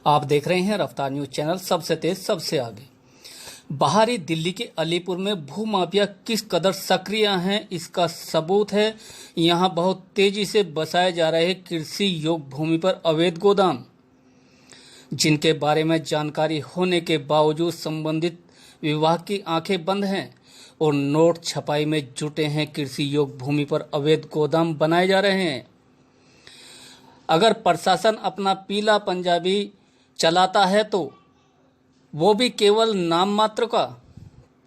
आप देख रहे हैं रफ्तार न्यूज चैनल, सबसे तेज सबसे आगे। बाहरी दिल्ली के अलीपुर में भूमाफिया किस कदर सक्रिय हैं, इसका सबूत है यहां बहुत तेजी से बसाए जा रहे कृषि योग्य भूमि पर अवैध गोदाम, जिनके बारे में जानकारी होने के बावजूद संबंधित विभाग की आंखें बंद हैं और नोट छपाई में जुटे हैं। कृषि योग्य भूमि पर अवैध गोदाम बनाए जा रहे हैं। अगर प्रशासन अपना पीला पंजाबी चलाता है तो वो भी केवल नाम मात्र का,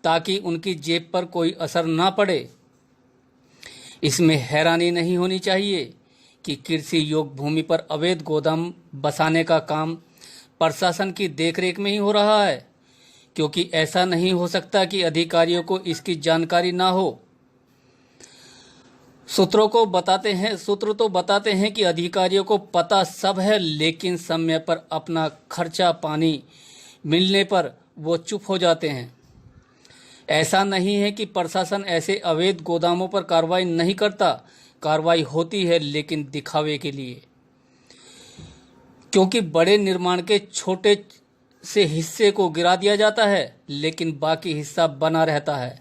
ताकि उनकी जेब पर कोई असर ना पड़े। इसमें हैरानी नहीं होनी चाहिए कि कृषि योग्य भूमि पर अवैध गोदाम बसाने का काम प्रशासन की देखरेख में ही हो रहा है, क्योंकि ऐसा नहीं हो सकता कि अधिकारियों को इसकी जानकारी ना हो। सूत्र तो बताते हैं कि अधिकारियों को पता सब है, लेकिन समय पर अपना खर्चा पानी मिलने पर वो चुप हो जाते हैं। ऐसा नहीं है कि प्रशासन ऐसे अवैध गोदामों पर कार्रवाई नहीं करता, कार्रवाई होती है, लेकिन दिखावे के लिए, क्योंकि बड़े निर्माण के छोटे से हिस्से को गिरा दिया जाता है, लेकिन बाकी हिस्सा बना रहता है।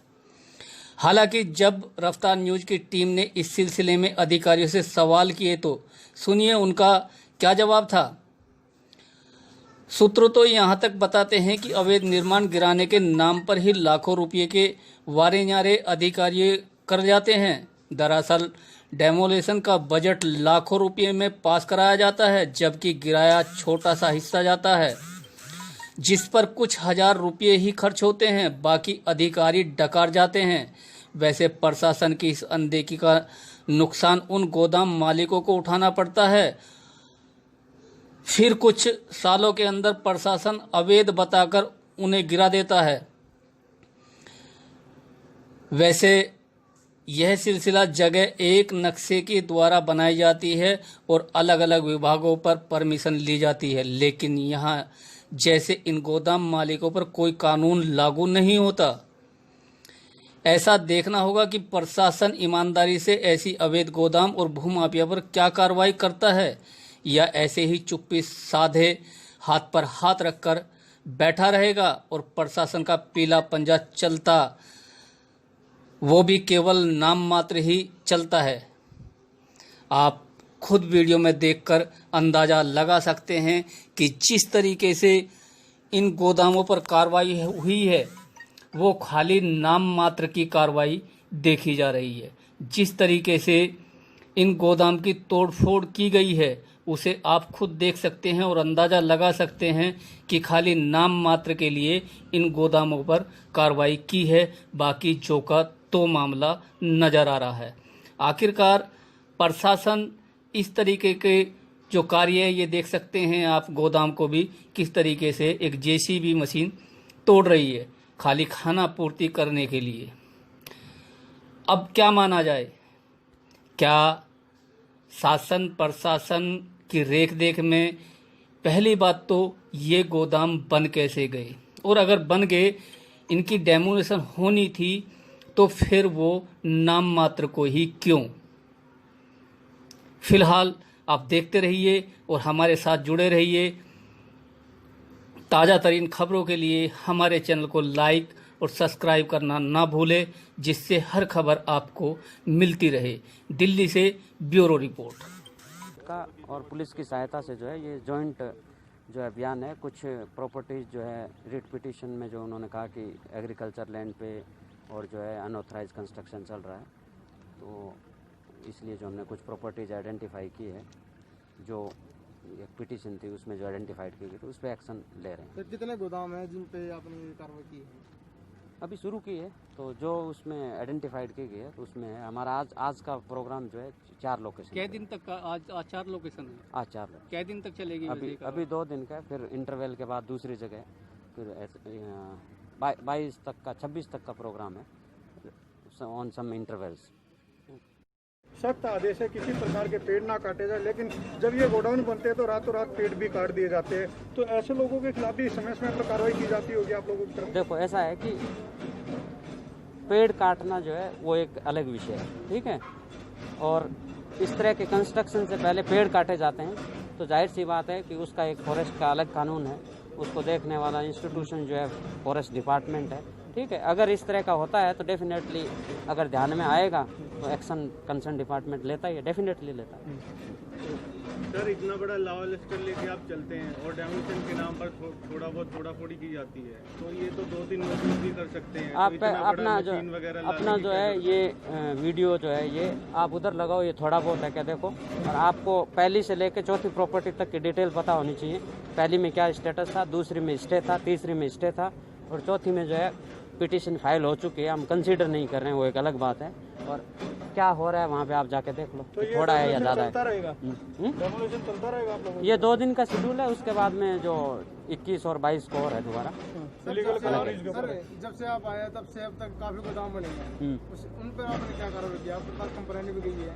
हालांकि जब रफ्तार न्यूज की टीम ने इस सिलसिले में अधिकारियों से सवाल किए तो सुनिए उनका क्या जवाब था। सूत्र तो यहां तक बताते हैं कि अवैध निर्माण गिराने के नाम पर ही लाखों रुपये के वारे न्यारे अधिकारी कर जाते हैं। दरअसल डेमोलेशन का बजट लाखों रुपये में पास कराया जाता है, जबकि गिराया छोटा सा हिस्सा जाता है, जिस पर कुछ हजार रुपये ही खर्च होते हैं, बाकी अधिकारी डकार जाते हैं। वैसे प्रशासन की इस अनदेखी का नुकसान उन गोदाम मालिकों को उठाना पड़ता है। फिर कुछ सालों के अंदर प्रशासन अवैध बताकर उन्हें गिरा देता है। वैसे यह सिलसिला जगह एक नक्शे के द्वारा बनाई जाती है और अलग अलग विभागों पर परमिशन ली जाती है, लेकिन यहाँ जैसे इन गोदाम मालिकों पर कोई कानून लागू नहीं होता। ऐसा देखना होगा कि प्रशासन ईमानदारी से ऐसी अवैध गोदाम और भूमाफिया पर क्या कार्रवाई करता है, या ऐसे ही चुप्पी साधे हाथ पर हाथ रखकर बैठा रहेगा और प्रशासन का पीला पंजा चलता, वो भी केवल नाम मात्र ही चलता है। आप खुद वीडियो में देखकर अंदाज़ा लगा सकते हैं कि जिस तरीके से इन गोदामों पर कार्रवाई हुई है, वो खाली नाम मात्र की कार्रवाई देखी जा रही है। जिस तरीके से इन गोदाम की तोड़फोड़ की गई है, उसे आप खुद देख सकते हैं और अंदाज़ा लगा सकते हैं कि खाली नाम मात्र के लिए इन गोदामों पर कार्रवाई की है, बाकी जो का तो मामला नज़र आ रहा है। आखिरकार प्रशासन इस तरीके के जो कार्य है, ये देख सकते हैं आप गोदाम को भी किस तरीके से एक जेसीबी मशीन तोड़ रही है, खाली खाना पूर्ति करने के लिए। अब क्या माना जाए? क्या शासन प्रशासन की रेख देख में पहली बात तो ये गोदाम बन कैसे गए, और अगर बन गए इनकी डेमोलेशन होनी थी तो फिर वो नाम मात्र को ही क्यों? फिलहाल आप देखते रहिए और हमारे साथ जुड़े रहिए। ताज़ा तरीन खबरों के लिए हमारे चैनल को लाइक और सब्सक्राइब करना ना भूलें, जिससे हर खबर आपको मिलती रहे। दिल्ली से ब्यूरो रिपोर्ट का और पुलिस की सहायता से जो है ये जॉइंट जो अभियान है, कुछ प्रॉपर्टीज़ जो है रिट पिटीशन में जो उन्होंने कहा कि एग्रीकल्चर लैंड पे और जो है अनऑथराइज कंस्ट्रक्शन चल रहा है, तो इसलिए जो हमने कुछ प्रॉपर्टीज़ आइडेंटिफाई की है, जो एक पिटीशन थी उसमें जो आइडेंटिफाइड की गई, तो उस पर एक्शन ले रहे हैं। तो कितने गोदाम हैं जिन पे आपने कार्रवाई की है? अभी शुरू की है, तो जो उसमें आइडेंटिफाइड की गई है, तो उसमें हमारा आज का प्रोग्राम जो है 4 लोकेशन। क्या दिन तक का आज 4 लोकेशन है? आज 4 लोकेशन। क्या दिन तक चलेगी? अभी 2 दिन का है, फिर इंटरवल के बाद दूसरी जगह, फिर 22 तक का 26 तक का प्रोग्राम है ऑन सम इंटरवल्स। सख्त आदेश है किसी प्रकार के पेड़ ना काटे जाए, लेकिन जब ये गोडाउन बनते हैं तो रातों रात पेड़ भी काट दिए जाते हैं, तो ऐसे लोगों के खिलाफ भी समय समय पर कार्रवाई की जाती होगी आप लोगों की तरफ? देखो, ऐसा है कि पेड़ काटना जो है वो एक अलग विषय है, ठीक है, और इस तरह के कंस्ट्रक्शन से पहले पेड़ काटे जाते हैं, तो जाहिर सी बात है कि उसका एक फॉरेस्ट का अलग कानून है, उसको देखने वाला इंस्टीट्यूशन जो है फॉरेस्ट डिपार्टमेंट है। ठीक है, अगर इस तरह का होता है तो डेफिनेटली अगर ध्यान में आएगा तो एक्शन कंसर्न डिपार्टमेंट लेता ही है, डेफिनेटली लेता है। सर इतना बड़ा लॉ लिस्टर लेके आप चलते हैं और डेमोलिशन के नाम पर थोड़ा बहुत थोड़ी की जाती है, तो ये तो 2-3 मजदूर भी कर सकते हैं। आप तो अपना जो है ये वीडियो जो है ये आप उधर लगाओ, ये थोड़ा बहुत है क्या देखो, और आपको पहली से लेकर चौथी प्रॉपर्टी तक की डिटेल पता होनी चाहिए। पहली में क्या स्टेटस था, दूसरी में स्टे था, तीसरी में स्टे था, और चौथी में जो है पिटीशन फाइल हो चुकी है, हम कंसीडर नहीं कर रहे हैं, वो एक अलग बात है। और क्या हो रहा है वहाँ पे आप जाके देख लो, तो थोड़ा है या ज़्यादा चलता है। रहेगा, डेमोलिशन चलता रहेगा आप लोगों ये 2 दिन का शेड्यूल है, उसके बाद में जो 21 और 22 को और है दोबारा। लीगल जब से आप आए तब से अब तक काफी गोदाम बने हैं, उन पर आपने क्या कार्रवाई किया? आपके पास कंप्लेंट भी गई है,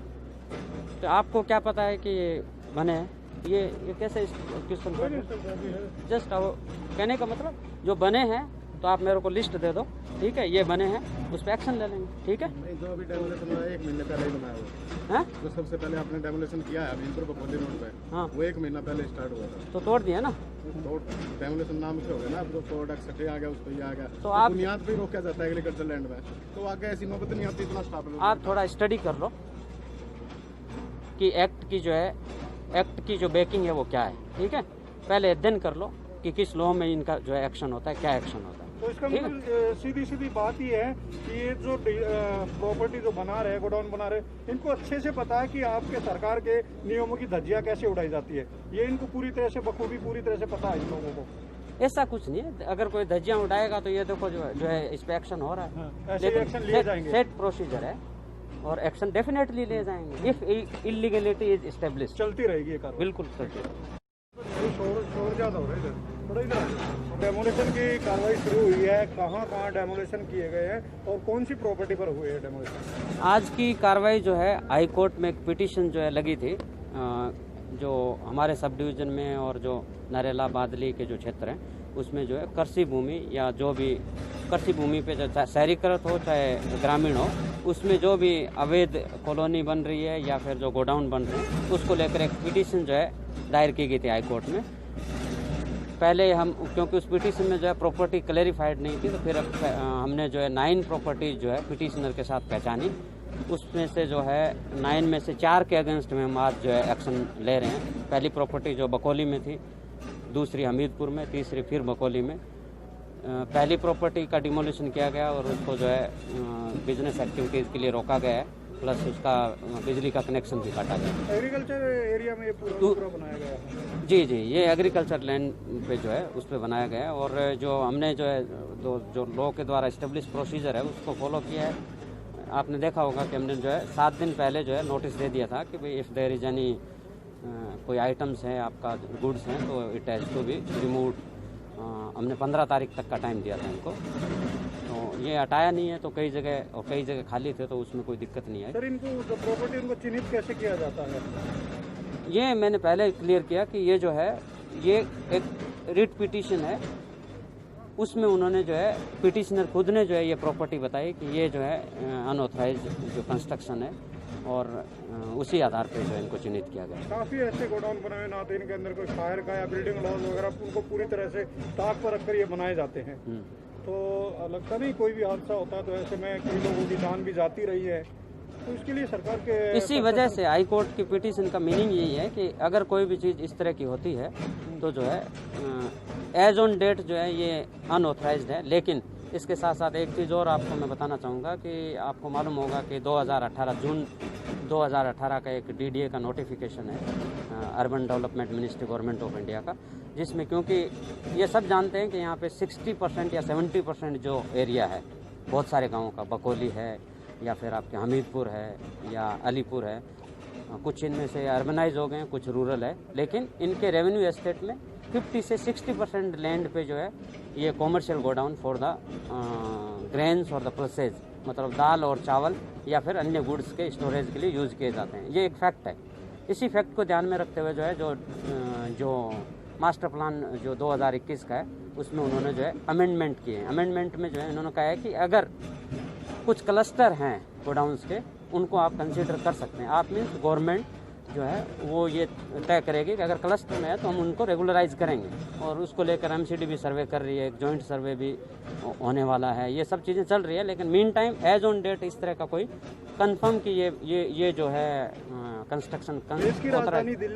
तो आपको क्या पता है कि ये बने हैं? ये कैसे क्वेश्चन कर रहे हैं? जस्ट कहने का मतलब जो बने हैं तो आप मेरे को लिस्ट दे दो, ठीक है, ये बने हैं, उस पर एक्शन ले लेंगे। ठीक है, जो अभी डेमोलिशन हुआ है 1 महीने पहले ही बनाया हुआ है, जो सबसे पहले आपने डेमोलिशन किया है अभी बकोली रोड पे, हाँ, वो 1 महीना पहले स्टार्ट हुआ था, तो तोड़ दिया ना, तो डेमोलिशन नाम से हो गया ना। अब जो प्रोडक्ट सटे आ गया उस पर ये आ गया, तो आप बुनियाद पे रोका जाता है एग्रीकल्चर लैंड में, तो आगे ऐसी नौबत नहीं आती इतना स्टाफ। आप थोड़ा स्टडी कर लो कि एक्ट की जो है, एक्ट की जो बेकिंग है वो क्या है। ठीक है, पहले अध्ययन कर लो कि किस लॉ में इनका जो है एक्शन होता है, क्या एक्शन होता है। तो इसका मतलब सीधी बात ही है कि ये जो प्रॉपर्टी जो बना रहे, गोडाउन बना रहे, इनको अच्छे से पता है कि आपके सरकार के नियमों की धज्जियां कैसे उड़ाई जाती है, ये इनको पूरी तरह से बखूबी पूरी तरह से पता है इन लोगों को। ऐसा कुछ नहीं है, अगर कोई धज्जियां उड़ाएगा तो ये देखो जो है इस पे एक्शन हो रहा है, ऐसे एक्शन लिए जाएंगे, सेट प्रोसीजर है और एक्शन डेफिनेटली ले जाएंगे इफ इलीगलिटी इज एस्टेब्लिश। चलती रहेगी ये कार्रवाई, बिल्कुल चलती रहेगी। शोर ज्यादा हो रहा है इधर, थोड़ा इधर। डेमोलिशन की कार्रवाई शुरू हुई है, कहाँ डेमोलिशन किए गए हैं और कौन सी प्रॉपर्टी पर हुए हैं डेमोलिशन? आज की कार्रवाई जो है हाई कोर्ट में एक पिटीशन जो है लगी थी, जो हमारे सब डिवीज़न में और जो नरेला बादली के जो क्षेत्र हैं उसमें जो है कृषि भूमि या जो भी कृषि भूमि पे जो शहरीकृत हो चाहे ग्रामीण हो, उसमें जो भी अवैध कॉलोनी बन रही है या फिर जो गोडाउन बन रहे हैं उसको लेकर एक पिटीशन जो है दायर की गई थी हाई कोर्ट में। पहले हम क्योंकि उस पिटीशन में जो है प्रॉपर्टी क्लैरिफाइड नहीं थी, तो फिर हमने जो है 9 प्रॉपर्टी जो है पिटीशनर के साथ पहचानी। उसमें से जो है 9 में से 4 के अगेंस्ट में हम आज जो है एक्शन ले रहे हैं। पहली प्रॉपर्टी जो बकोली में थी, दूसरी हमीदपुर में, तीसरी फिर बकोली में। पहली प्रॉपर्टी का डिमोलिशन किया गया और उसको जो है बिजनेस एक्टिविटीज़ के लिए रोका गया है, प्लस उसका बिजली का कनेक्शन भी काटा गया। एग्रीकल्चर एरिया में ये पूरा बनाया गया है? जी जी, ये एग्रीकल्चर लैंड पे जो है उस पर बनाया गया है और जो हमने जो है जो लॉ के द्वारा इस्टेब्लिश प्रोसीजर है उसको फॉलो किया है। आपने देखा होगा कि हमने जो है 7 दिन पहले जो है नोटिस दे दिया था कि भाई इफ़ देयर इज एनी कोई आइटम्स हैं आपका गुड्स हैं तो it has to be removed. हमने 15 तारीख तक का टाइम दिया था इनको, तो ये हटाया नहीं है, तो कई जगह खाली थे तो उसमें कोई दिक्कत नहीं है। सर इनको जो प्रॉपर्टी उनको चिन्हित कैसे किया जाता है? ये मैंने पहले क्लियर किया कि ये जो है ये एक रिट पिटीशन है, उसमें उन्होंने जो है पिटीशनर खुद ने जो है ये प्रॉपर्टी बताई कि ये जो है अनऑथराइज जो कंस्ट्रक्शन है और उसी आधार पर जो है इनको चिन्हित किया गया। काफ़ी ऐसे गोडाउन बनाए ना, तो इनके अंदर कोई फायर का या बिल्डिंग लॉज वगैरह उनको पूरी तरह से ताक पर रखकर ये बनाए जाते हैं, तो लगता नहीं कोई भी हादसा होता है तो ऐसे में कई लोगों की जान भी जाती रही है, तो इसके लिए सरकार के इसी वजह से हाई कोर्ट की पिटीशन का मीनिंग यही है कि अगर कोई भी चीज़ इस तरह की होती है तो जो है एज ऑन डेट जो है ये अनऑथराइज्ड है। लेकिन इसके साथ साथ एक चीज़ और आपको मैं बताना चाहूँगा कि आपको मालूम होगा कि 2018 जून 2018 का एक DDA का नोटिफिकेशन है urban development ministry government of India का, जिसमें क्योंकि ये सब जानते हैं कि यहाँ पे 60% या 70% जो एरिया है बहुत सारे गाँवों का, बकोली है या फिर आपके हमीदपुर है या अलीपुर है, कुछ इनमें से अर्बनाइज हो गए हैं, कुछ रूरल है, लेकिन इनके रेवेन्यू एस्टेट में 50 से 60% लैंड पे जो है ये commercial godown for the grains और द प्रोसेस, मतलब दाल और चावल या फिर अन्य गुड्स के स्टोरेज के लिए यूज़ किए जाते हैं। ये एक फैक्ट है। इसी फैक्ट को ध्यान में रखते हुए जो है जो मास्टर प्लान जो 2021 का है उसमें उन्होंने जो है अमेंडमेंट किए हैं। अमेंडमेंट में जो है उन्होंने कहा है कि अगर कुछ क्लस्टर हैं गोडाउन्स के, उनको आप कंसीडर कर सकते हैं। आप मीन्स गवर्नमेंट जो है वो ये तय करेगी कि अगर क्लस्टर में है तो हम उनको रेगुलराइज करेंगे, और उसको लेकर एमसीडी भी सर्वे कर रही है, एक जॉइंट सर्वे भी होने वाला है। ये सब चीज़ें चल रही है, लेकिन mean time as on date इस तरह का कोई कंफर्म कि ये जो है कंस्ट्रक्शन देश की राजधानी दिल्ली